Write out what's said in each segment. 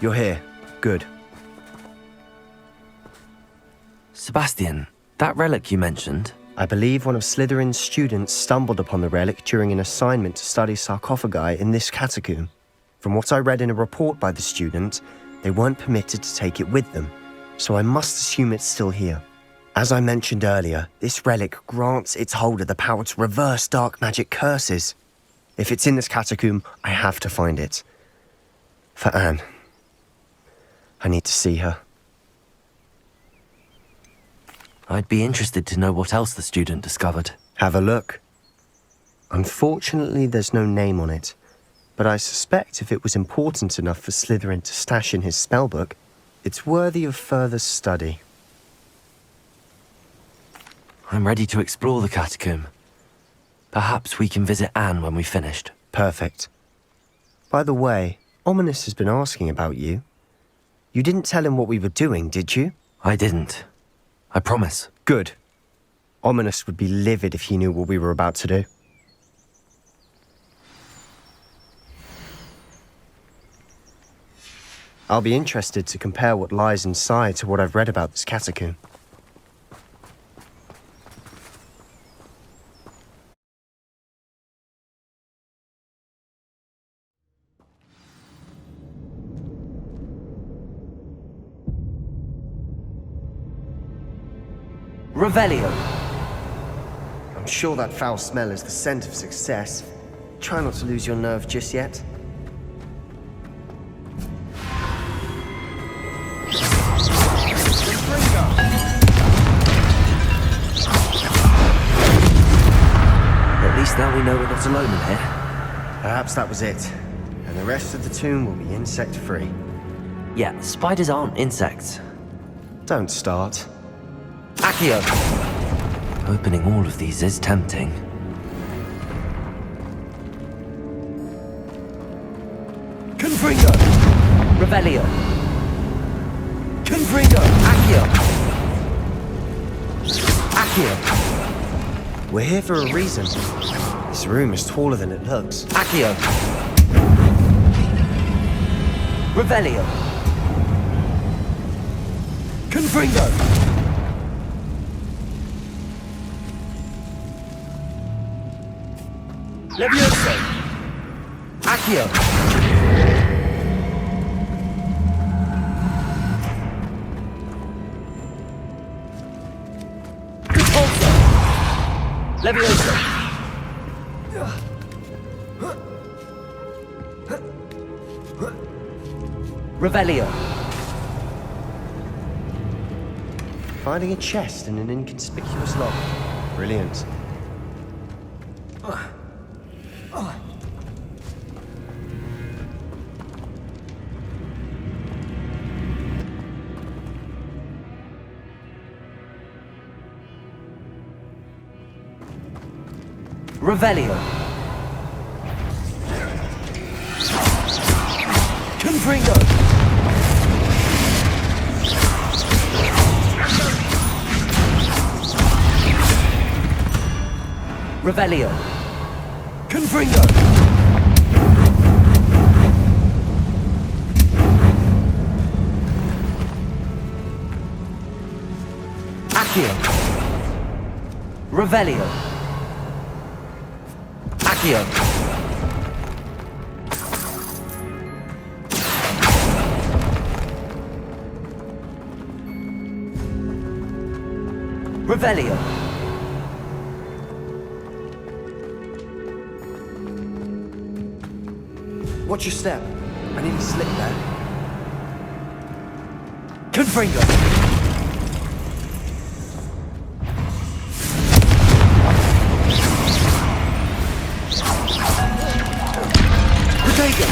You're here. Good. Sebastian, that relic you mentioned? I believe one of Slytherin's students stumbled upon the relic during an assignment to study sarcophagi in this catacomb. From what I read in a report by the student, they weren't permitted to take it with them, so I must assume it's still here. As I mentioned earlier, this relic grants its holder the power to reverse dark magic curses. If it's in this catacomb, I have to find it. For Anne. I need to see her. I'd be interested to know what else the student discovered. Have a look. Unfortunately, there's no name on it, but I suspect if it was important enough for Slytherin to stash in his spellbook, it's worthy of further study. I'm ready to explore the catacomb. Perhaps we can visit Anne when we've finished. Perfect. By the way, Ominous has been asking about you. You didn't tell him what we were doing, did you? I didn't. I promise. Good. Ominous would be livid if he knew what we were about to do. I'll be interested to compare what lies inside to what I've read about this catacomb. Revelio. I'm sure that foul smell is the scent of success. Try not to lose your nerve just yet. At least now we know we're not alone in here. Perhaps that was it. And the rest of the tomb will be insect-free. Yeah, spiders aren't insects. Don't start. Accio! Opening all of these is tempting. Confringo! Revelio. Confringo! Accio! Accio! We're here for a reason. This room is taller than it looks. Accio! Revelio. Confringo! Levioso! Accio! Repulso! Levioso! Revelio! Finding a chest in an inconspicuous lock. Brilliant. Revelio. Confringo! Revelio. Confringo! Accio. Revelio. Accio. Revelio. Watch your step. I nearly slipped there. Confringo. Protego!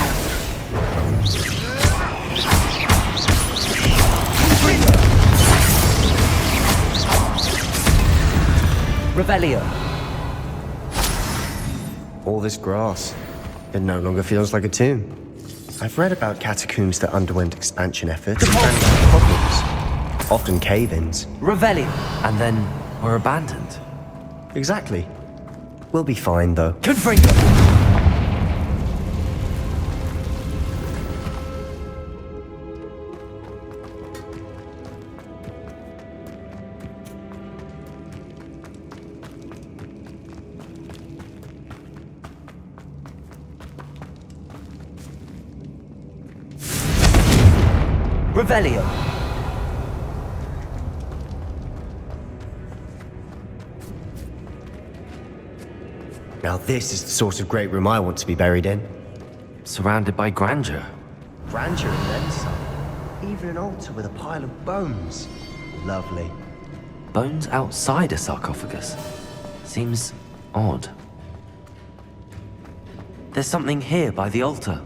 Revelio. All this grass. It no longer feels like a tomb. I've read about catacombs that underwent expansion efforts and ran into problems. Often cave-ins. Revelio. And then were abandoned. Exactly. We'll be fine, though. Confringo. Revelio. Now this is the sort of great room I want to be buried in. Surrounded by grandeur. Grandeur and then some. Even an altar with a pile of bones. Lovely. Bones outside a sarcophagus. Seems odd. There's something here by the altar.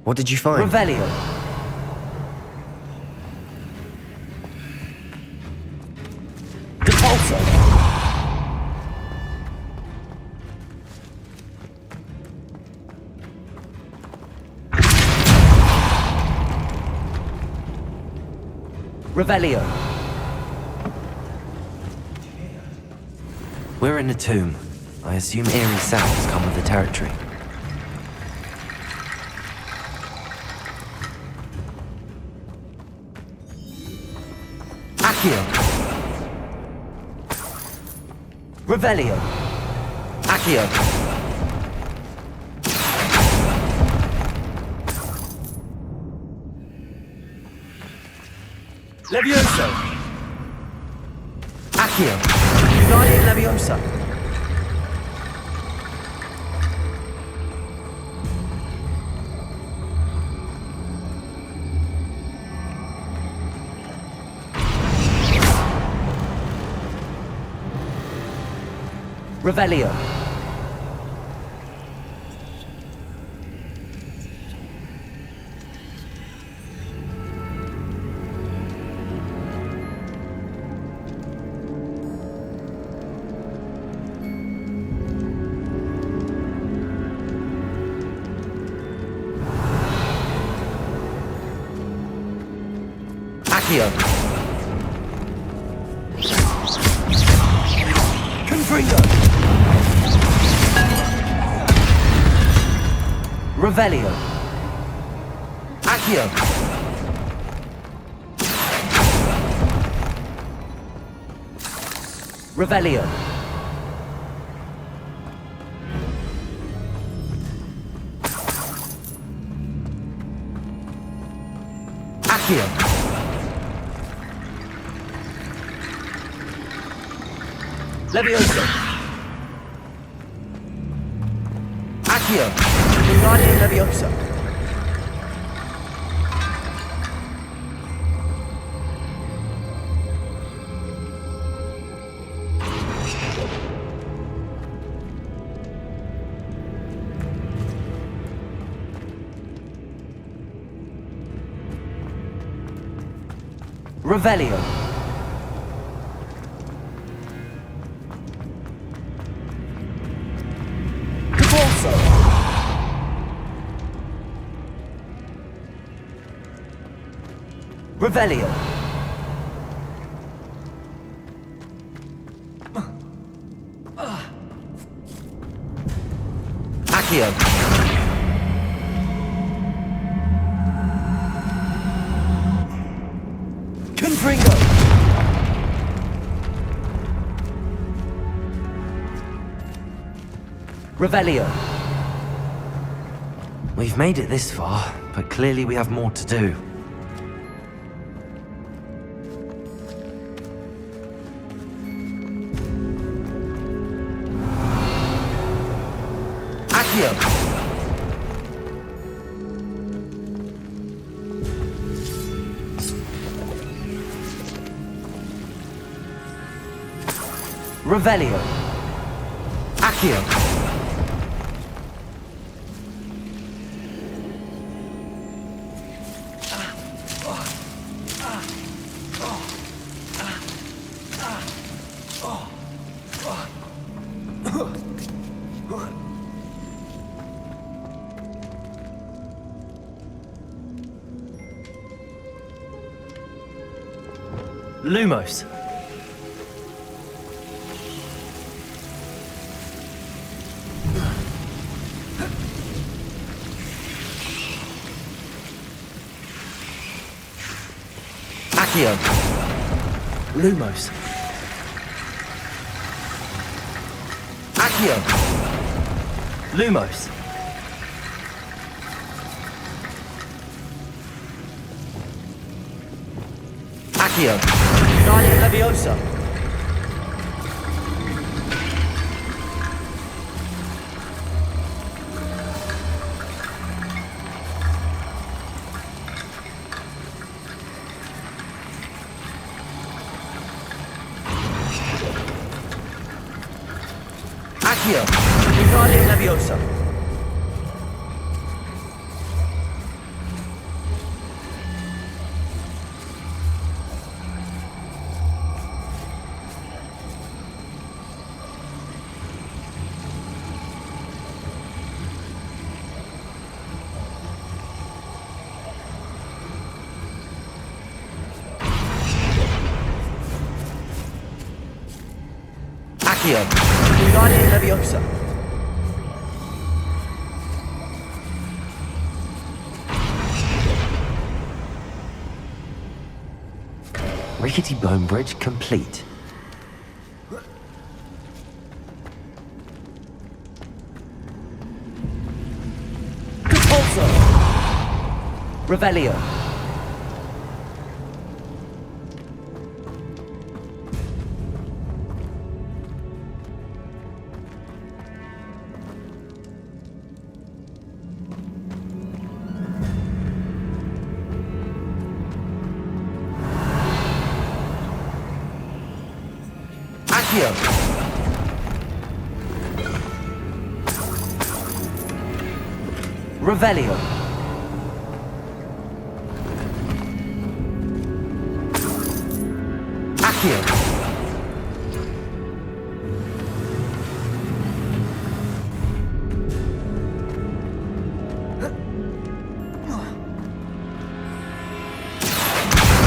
What did you find? Revelio. Depulso. Revelio. We're in a tomb. I assume eerie sounds come with the territory. Accio. Revelio. Accio. Levioso. Accio. United Leviosa. Revelio. Accio. Confringo. Revelio. Accio. Revelio. Accio. Levioso. Accio. United Leviosa. Revelio. Depulso. Revelio. Accio. Confringo. Revelio. We've made it this far, but clearly we have more to do. Accio. Revelio. Accio. Lumos. Accio. Lumos. Accio. Lumos. Accio. Guardian Leviosa. Accio. Guardian Leviosa. Accio. Guardian Leviosa. Rickety bone bridge complete. Compulso. Revelio. Accio. Revelio. Accio.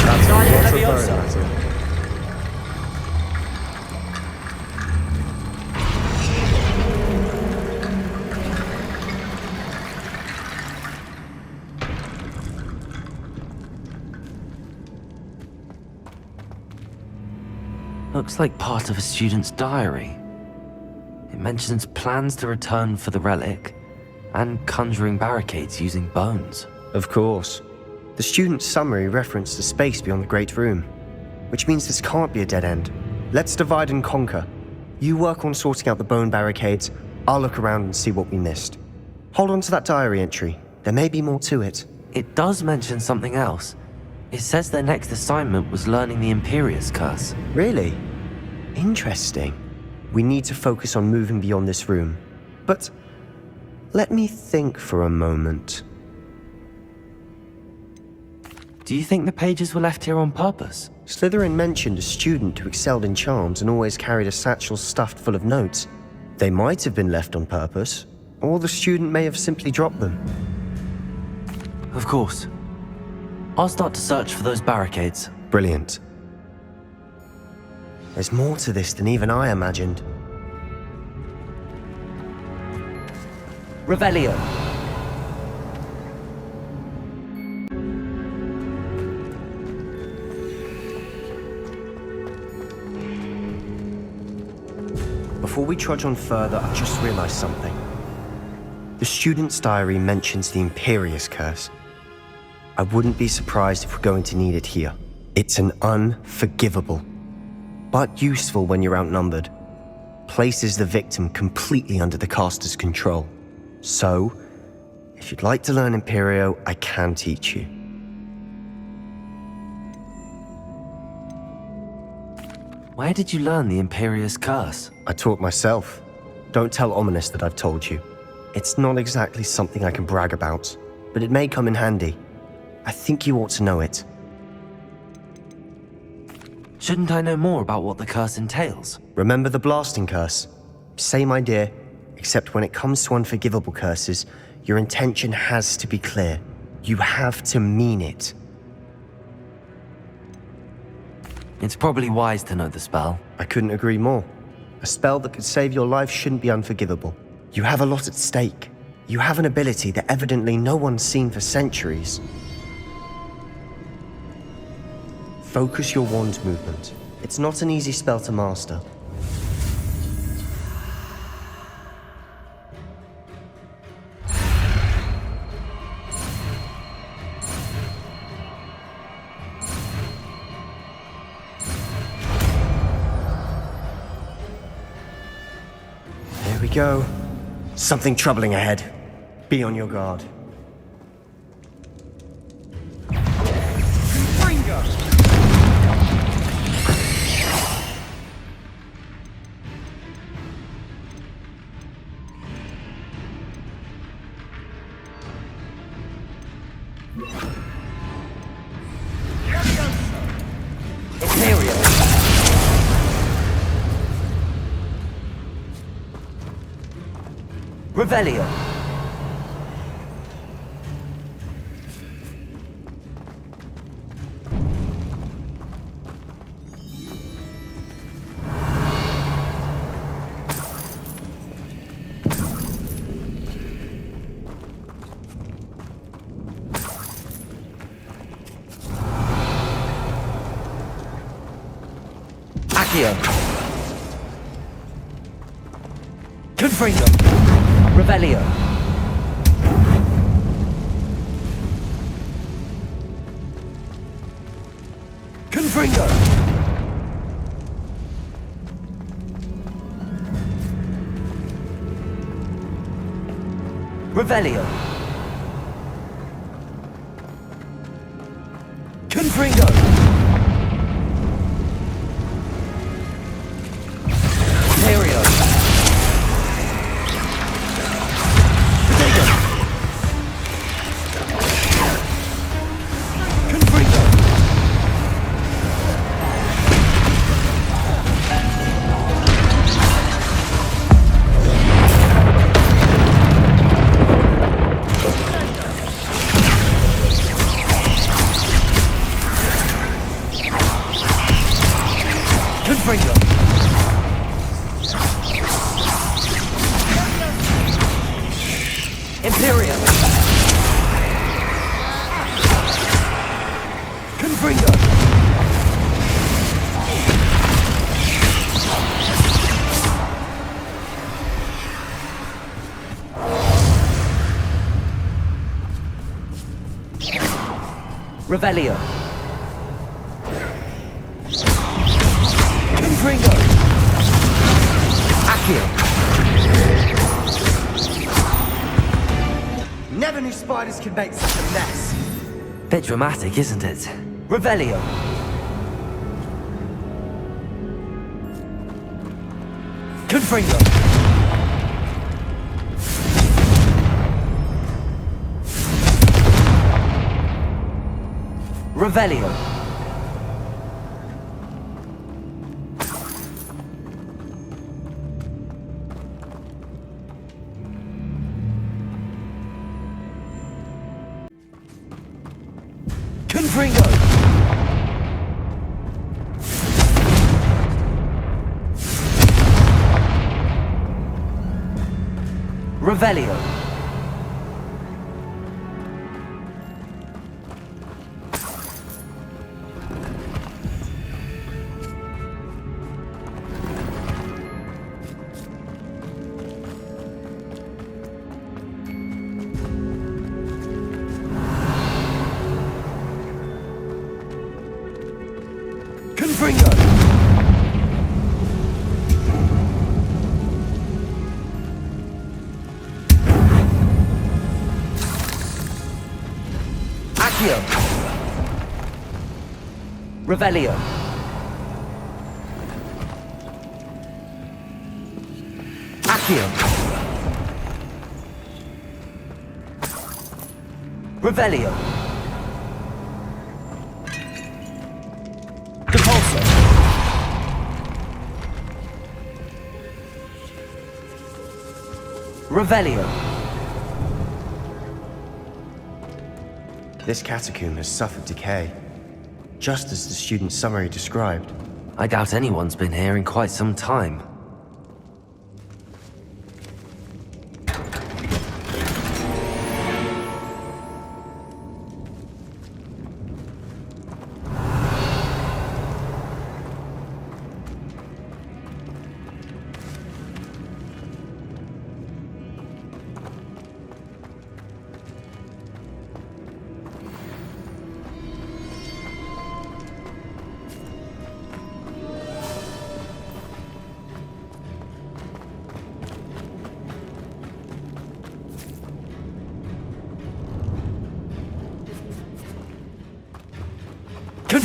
That's Guardian lots of Leviosa. bone matter. Looks like part of a student's diary. It mentions plans to return for the relic and conjuring barricades using bones. Of course. The student's summary referenced the space beyond the Great Room, which means this can't be a dead end. Let's divide and conquer. You work on sorting out the bone barricades, I'll look around and see what we missed. Hold on to that diary entry. There may be more to it. It does mention something else. It says their next assignment was learning the Imperious Curse. Really? Interesting. We need to focus on moving beyond this room. But let me think for a moment. Do you think the pages were left here on purpose? Slytherin mentioned a student who excelled in charms and always carried a satchel stuffed full of notes. They might have been left on purpose, or the student may have simply dropped them. Of course. I'll start to search for those barricades. Brilliant. There's more to this than even I imagined. Revelio. Before we trudge on further, I just realized something. The student's diary mentions the Imperious Curse. I wouldn't be surprised if we're going to need it here. It's an unforgivable, but useful when you're outnumbered. Places the victim completely under the caster's control. So, if you'd like to learn Imperio, I can teach you. Where did you learn the Imperious Curse? I taught myself. Don't tell Ominous that I've told you. It's not exactly something I can brag about, but it may come in handy. I think you ought to know it. Shouldn't I know more about what the curse entails? Remember the blasting curse? Same idea, except when it comes to unforgivable curses, your intention has to be clear. You have to mean it. It's probably wise to know the spell. I couldn't agree more. A spell that could save your life shouldn't be unforgivable. You have a lot at stake. You have an ability that evidently no one's seen for centuries. Focus your wand movement. It's not an easy spell to master. There we go. Something troubling ahead. Be on your guard. Revelio. Accio. Confringo. Revelio. Confringo. Revelio. Confringo. Imperio. Imperium. Confringo. Revelio. Confringo. Accio. Never knew spiders could make such a mess. Bit dramatic, isn't it? Revelio. Confringo. Revelio. Confringo. Revelio. Confringo. Accio. Revelio. Accio. Revelio. Depulso. Revelio. This catacomb has suffered decay, just as the student's summary described. I doubt anyone's been here in quite some time.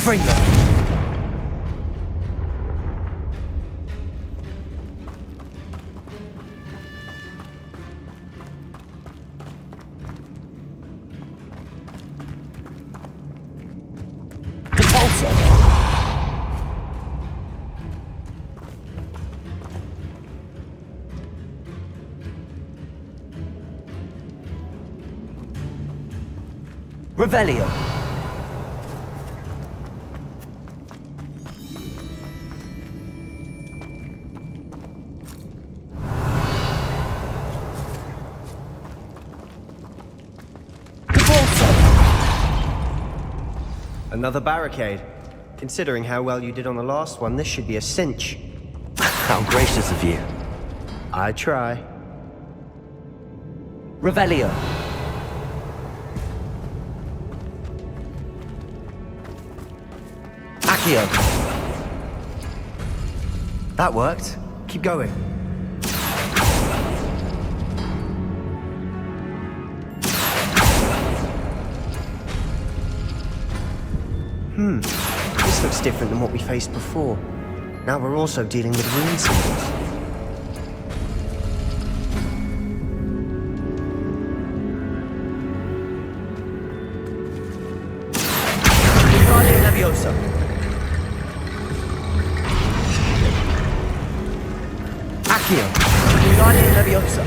Confringo. Revelio. Another barricade. Considering how well you did on the last one, this should be a cinch. How gracious of you. I try. Revelio. Accio. That worked. Keep going. This looks different than what we faced before. Now we're also dealing with rune symbols. Leviosa. Accio. Guardian Leviosa.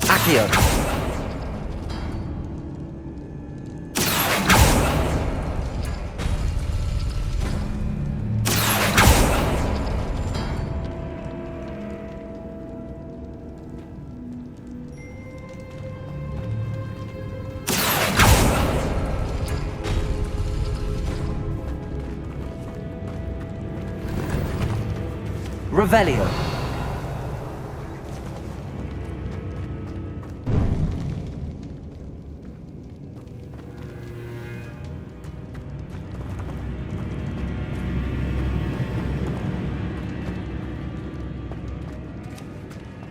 Accio. Revelio.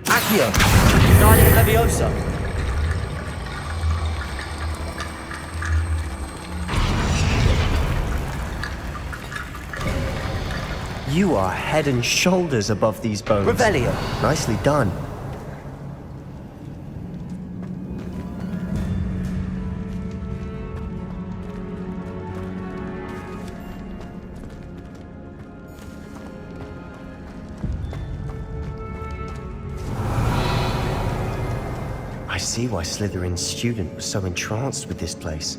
Accio. Guardian Leviosa. You are head and shoulders above these bones. Revelio. Nicely done. I see why Slytherin's student was so entranced with this place.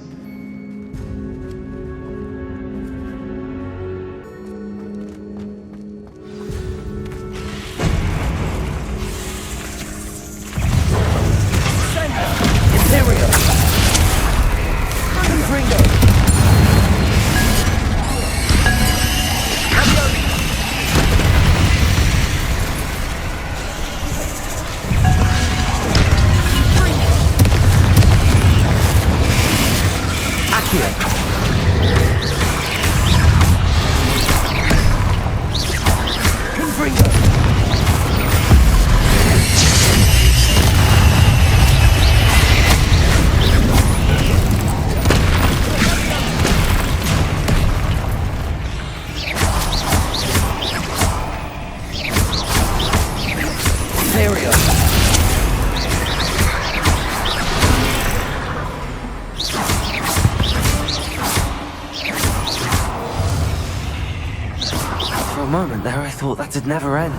For a moment there, I thought that'd never end.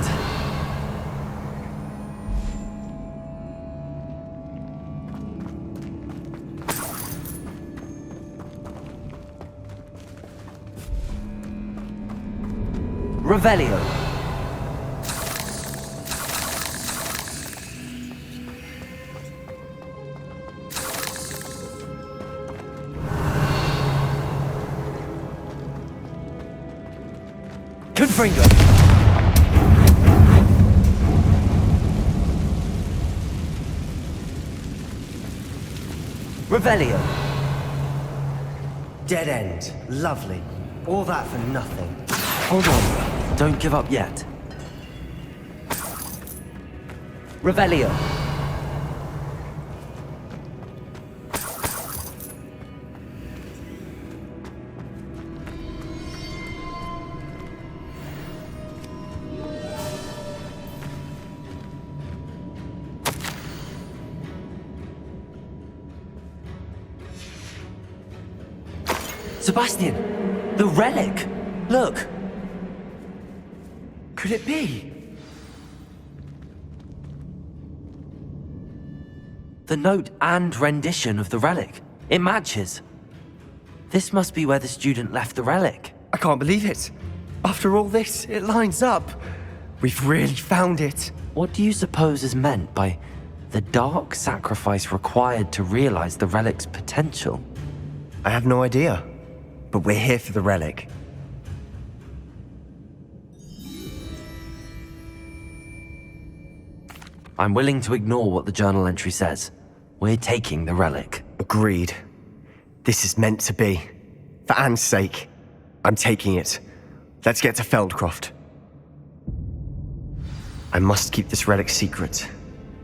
Revelio. Confringo. Revelio. Dead end. Lovely. All that for nothing. Hold on. Don't give up yet. Revelio. Sebastian! The relic! Look! Could it be? The note and rendition of the relic. It matches. This must be where the student left the relic. I can't believe it. After all this, it lines up. We've really found it. What do you suppose is meant by the dark sacrifice required to realize the relic's potential? I have no idea, but we're here for the relic. I'm willing to ignore what the journal entry says. We're taking the relic. Agreed. This is meant to be. For Anne's sake, I'm taking it. Let's get to Feldcroft. I must keep this relic secret,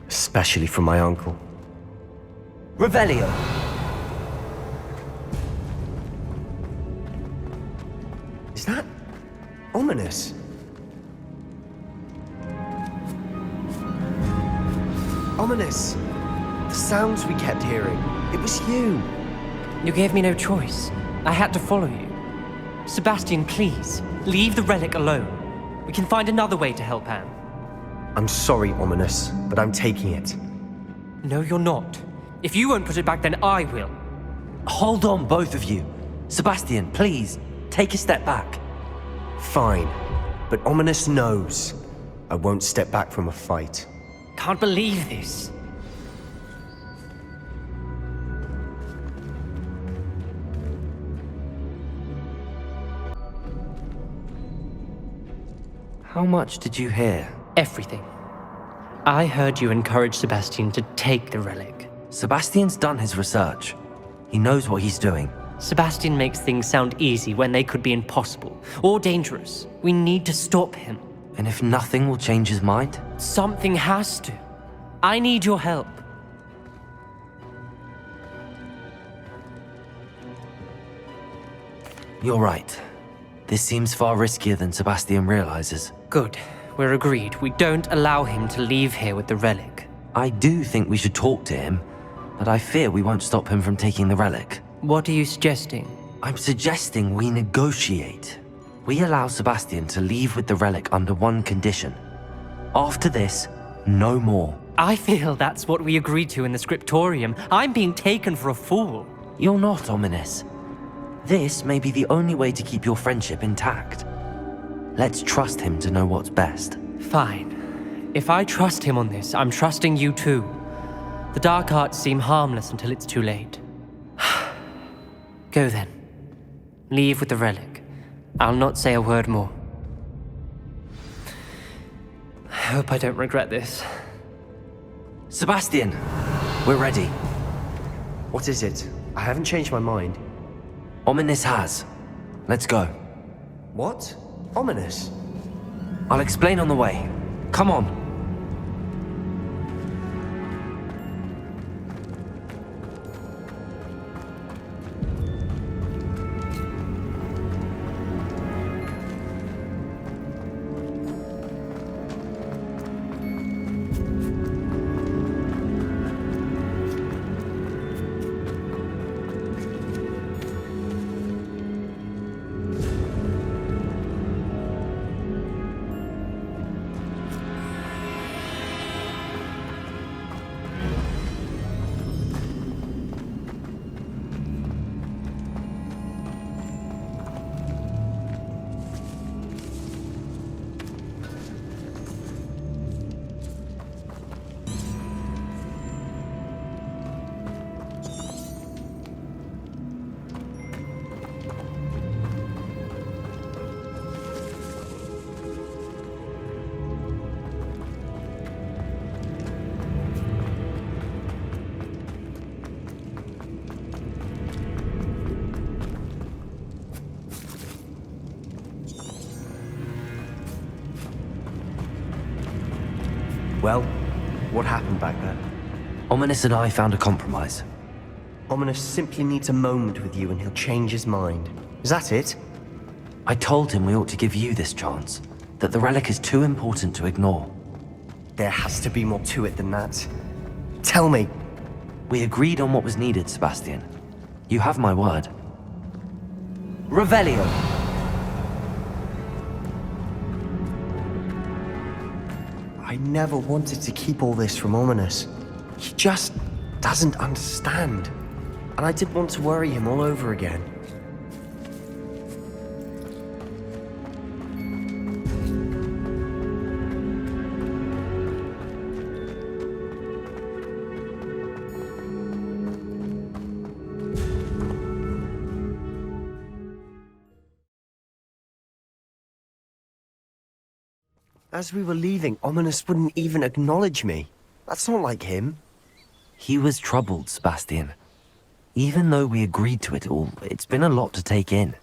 especially from my uncle. Revelio. Is that ominous? Ominous! The sounds we kept hearing. It was you. You gave me no choice. I had to follow you. Sebastian, please, leave the relic alone. We can find another way to help Anne. I'm sorry, Ominous, but I'm taking it. No, you're not. If you won't put it back, then I will. Hold on, both of you. Sebastian, please, take a step back. Fine, but Ominous knows I won't step back from a fight. Can't believe this. How much did you hear? Everything. I heard you encourage Sebastian to take the relic. Sebastian's done his research. He knows what he's doing. Sebastian makes things sound easy when they could be impossible or dangerous. We need to stop him. And if nothing will change his mind? Something has to. I need your help. You're right. This seems far riskier than Sebastian realizes. Good. We're agreed. We don't allow him to leave here with the relic. I do think we should talk to him, but I fear we won't stop him from taking the relic. What are you suggesting? I'm suggesting we negotiate. We allow Sebastian to leave with the relic under one condition. After this, no more. I feel that's what we agreed to in the scriptorium. I'm being taken for a fool. You're not, Ominous. This may be the only way to keep your friendship intact. Let's trust him to know what's best. Fine. If I trust him on this, I'm trusting you too. The dark arts seem harmless until it's too late. Go then. Leave with the relic. I'll not say a word more. I hope I don't regret this. Sebastian, we're ready. What is it? I haven't changed my mind. Ominous has. Let's go. What? Ominous? I'll explain on the way. Come on. Well, What happened back there? Ominous and I found a compromise. Ominous simply needs a moment with you and he'll change his mind. Is that it? I told him we ought to give you this chance, that the relic is too important to ignore. There has to be more to it than that. Tell me. We agreed on what was needed, Sebastian. You have my word. Revelio. I never wanted to keep all this from Ominous. He just doesn't understand. And I didn't want to worry him all over again. As we were leaving, Ominous wouldn't even acknowledge me. That's not like him. He was troubled, Sebastian. Even though we agreed to it all, it's been a lot to take in.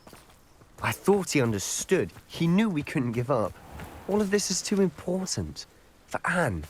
I thought he understood. He knew we couldn't give up. All of this is too important. For Anne.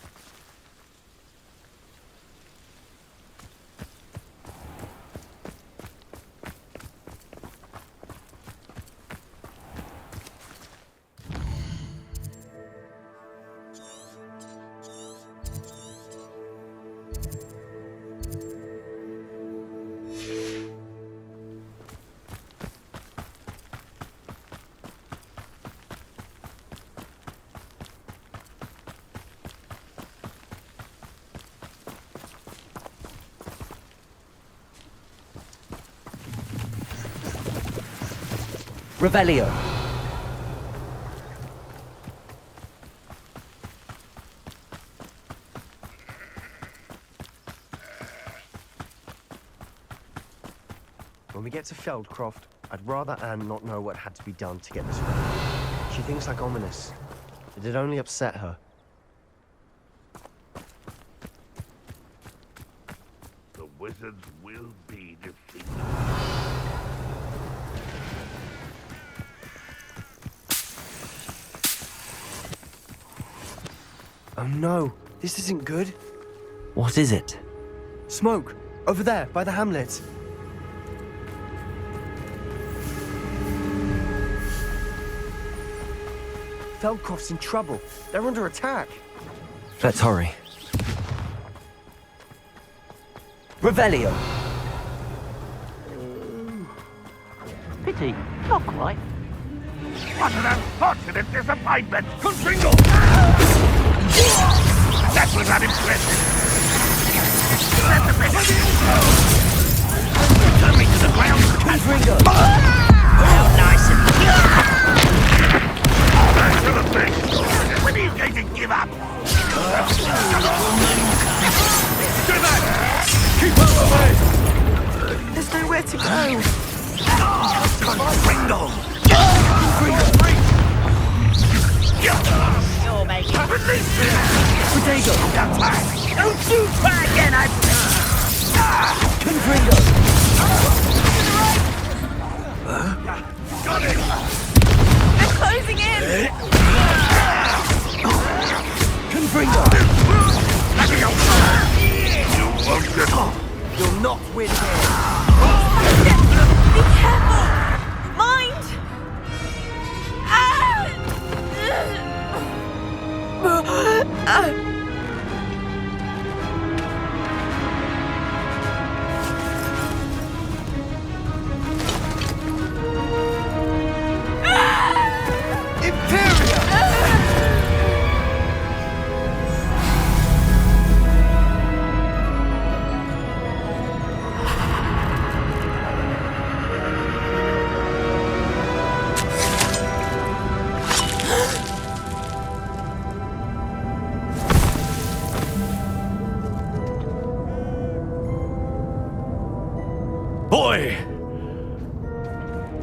Revelio. When we get to Feldcroft, I'd rather Anne not know what had to be done to get this right. She thinks like Ominous. It'd only upset her. The wizards will be defeated. Oh no, this isn't good. What is it? Smoke! Over there, by the hamlet. Feldcroft's in trouble. They're under attack. Let's hurry. Revelio. Pity, not quite. What an unfortunate disappointment! Confringo! That was unimpressive! Let the best turn me to the ground! Confringo. Nice and back to the fish! When are you going to give up? Do that! Keep out of the way! There's nowhere to go. Confringo! You're making Release me! Protego. Attack! Don't you try again, I... Confringo. Got it! They're closing in! Confringo. Let me go! You won't get off! You'll not win here. Be careful! Mind! Boy!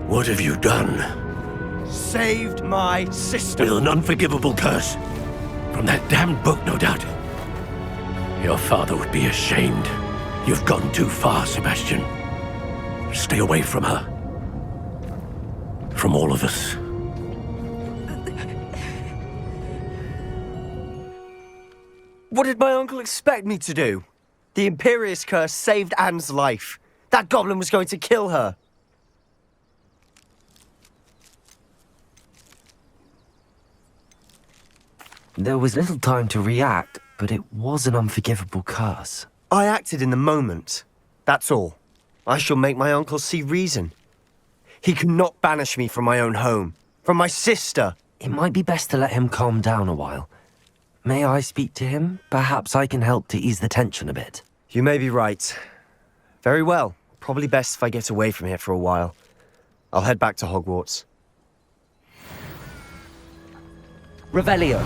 What have you done? Saved my sister. With an unforgivable curse. From that damned book, no doubt. Your father would be ashamed. You've gone too far, Sebastian. Stay away from her. From all of us. What did my uncle expect me to do? The Imperious curse saved Anne's life. That goblin was going to kill her. There was little time to react, but it was an unforgivable curse. I acted in the moment. That's all. I shall make my uncle see reason. He cannot banish me from my own home, from my sister. It might be best to let him calm down a while. May I speak to him? Perhaps I can help to ease the tension a bit. You may be right. Very well. Probably best if I get away from here for a while. I'll head back to Hogwarts. Revelio.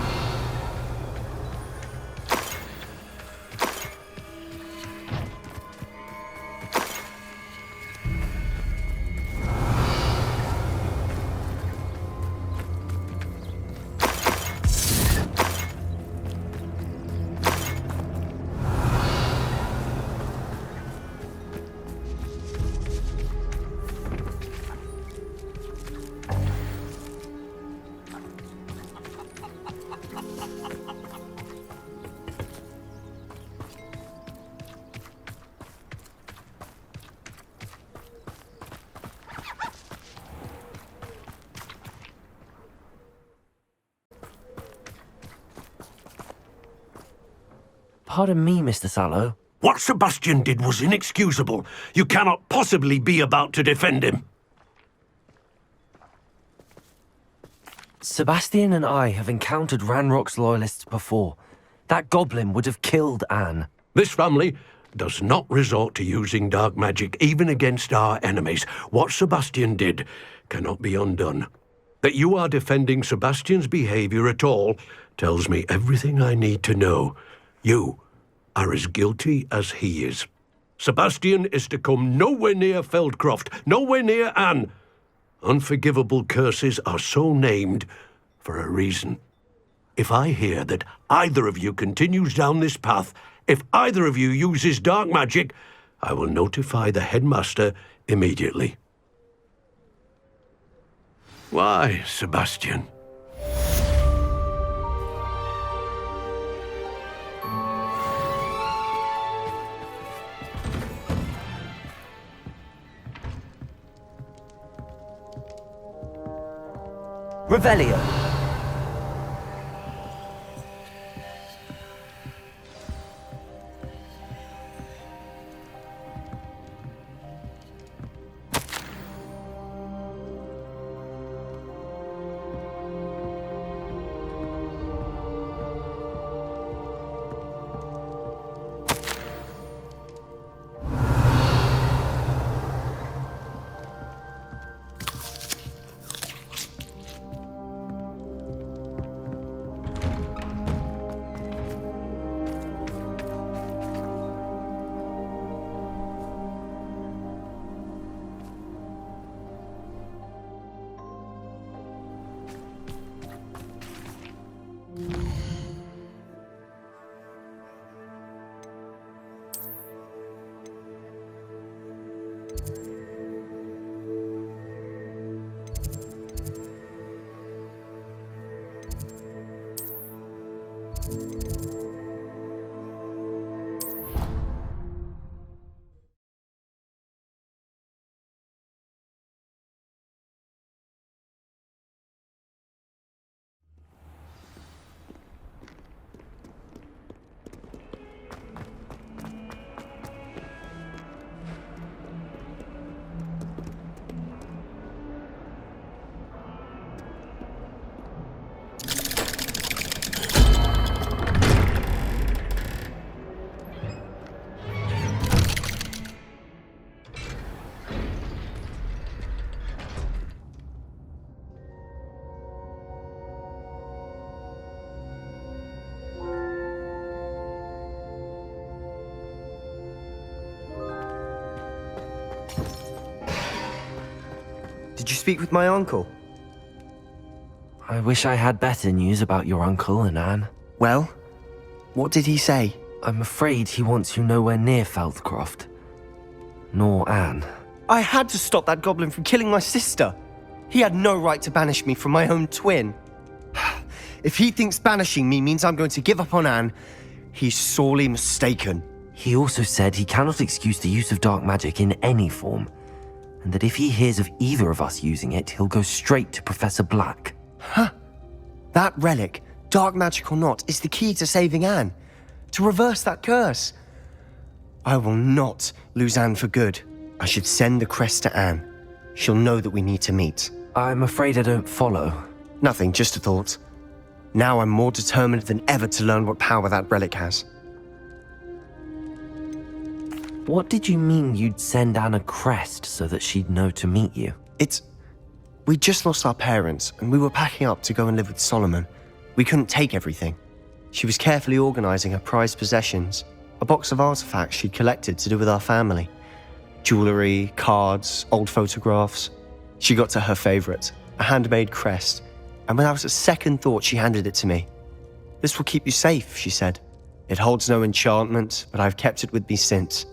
Pardon me, Mr. Sallow. What Sebastian did was inexcusable. You cannot possibly be about to defend him. Sebastian and I have encountered Ranrock's loyalists before. That goblin would have killed Anne. This family does not resort to using dark magic even against our enemies. What Sebastian did cannot be undone. That you are defending Sebastian's behavior at all tells me everything I need to know. You are as guilty as he is. Sebastian is to come nowhere near Feldcroft, nowhere near Anne. Unforgivable curses are so named for a reason. If I hear that either of you continues down this path, if either of you uses dark magic, I will notify the headmaster immediately. Why, Sebastian? Revelio. Did you speak with my uncle? I wish I had better news about your uncle and Anne. Well, what did he say? I'm afraid he wants you nowhere near Feldcroft. Nor Anne. I had to stop that goblin from killing my sister. He had no right to banish me from my own twin. If he thinks banishing me means I'm going to give up on Anne, He's sorely mistaken. He also said he cannot excuse the use of dark magic in any form, and that if he hears of either of us using it, he'll go straight to Professor Black. That relic, dark magic or not, is the key to saving Anne. To reverse that curse. I will not lose Anne for good. I should send the crest to Anne. She'll know that we need to meet. I'm afraid I don't follow. Nothing, just a thought. Now I'm more determined than ever to learn what power that relic has. What did you mean you'd send Anne a crest so that she'd know to meet you? We just lost our parents, and we were packing up to go and live with Solomon. We couldn't take everything. She was carefully organizing her prized possessions, a box of artifacts she'd collected to do with our family. Jewelry, cards, old photographs. She got to her favorite, a handmade crest, and without a second thought she handed it to me. "This will keep you safe," she said. "It holds no enchantment, but I've kept it with me since.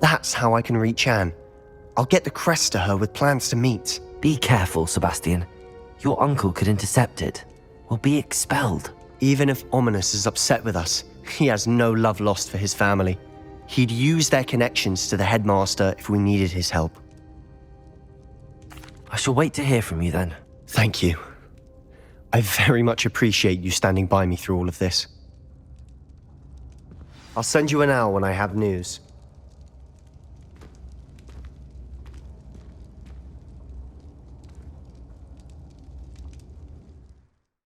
That's how I can reach Anne. I'll get the crest to her with plans to meet." Be careful, Sebastian. Your uncle could intercept it. We'll be expelled. Even if Ominous is upset with us, he has no love lost for his family. He'd use their connections to the headmaster if we needed his help. I shall wait to hear from you then. Thank you. I very much appreciate you standing by me through all of this. I'll send you an hour when I have news.